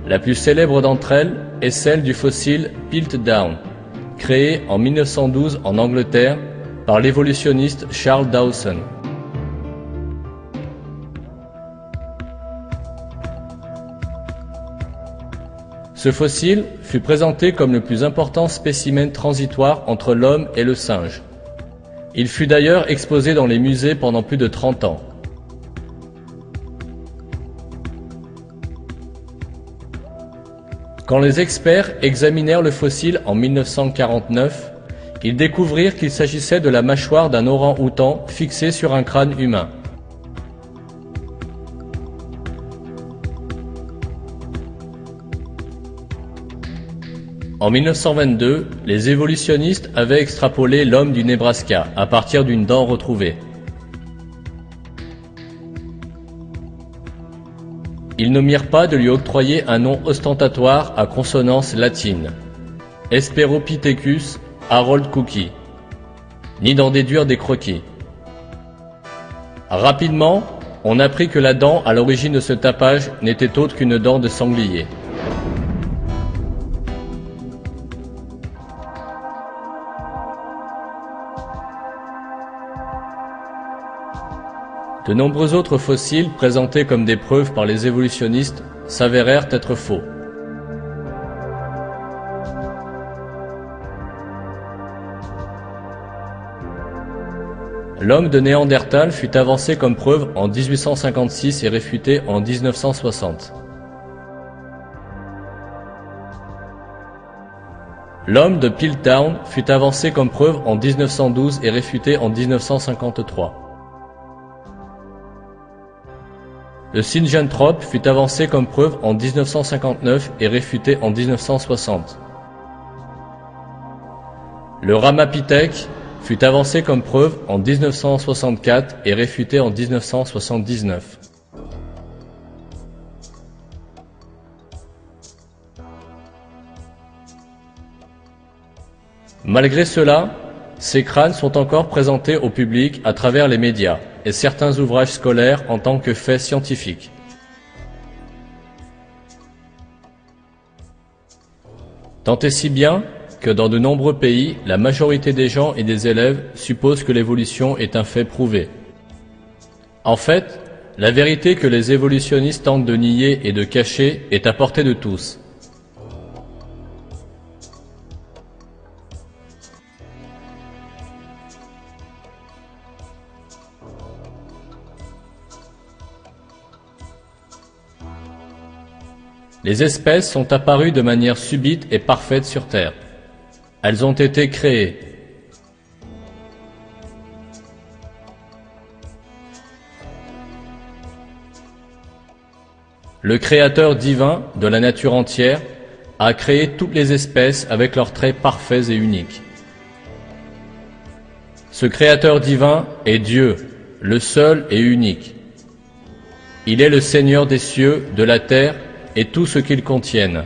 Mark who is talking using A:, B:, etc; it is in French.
A: La plus célèbre d'entre elles est celle du fossile Piltdown, créé en 1912 en Angleterre par l'évolutionniste Charles Dawson. Ce fossile fut présenté comme le plus important spécimen transitoire entre l'homme et le singe. Il fut d'ailleurs exposé dans les musées pendant plus de 30 ans. Quand les experts examinèrent le fossile en 1949, ils découvrirent qu'il s'agissait de la mâchoire d'un orang-outan fixée sur un crâne humain. En 1922, les évolutionnistes avaient extrapolé l'homme du Nebraska à partir d'une dent retrouvée. Ils n'omirent pas de lui octroyer un nom ostentatoire à consonance latine, Hesperopithecus Harold Cookie, ni d'en déduire des croquis. Rapidement, on apprit que la dent à l'origine de ce tapage n'était autre qu'une dent de sanglier. De nombreux autres fossiles présentés comme des preuves par les évolutionnistes s'avérèrent être faux. L'homme de Néandertal fut avancé comme preuve en 1856 et réfuté en 1960. L'homme de Piltdown fut avancé comme preuve en 1912 et réfuté en 1953. Le Sinjanthrope fut avancé comme preuve en 1959 et réfuté en 1960. Le Ramapithèque fut avancé comme preuve en 1964 et réfuté en 1979. Malgré cela, ces crânes sont encore présentés au public à travers les médias et certains ouvrages scolaires en tant que faits scientifiques. Tant et si bien que dans de nombreux pays, la majorité des gens et des élèves supposent que l'évolution est un fait prouvé. En fait, la vérité que les évolutionnistes tentent de nier et de cacher est à portée de tous. Les espèces sont apparues de manière subite et parfaite sur Terre. Elles ont été créées. Le Créateur divin de la nature entière a créé toutes les espèces avec leurs traits parfaits et uniques. Ce Créateur divin est Dieu, le seul et unique. Il est le Seigneur des cieux, de la terre et tout ce qu'ils contiennent.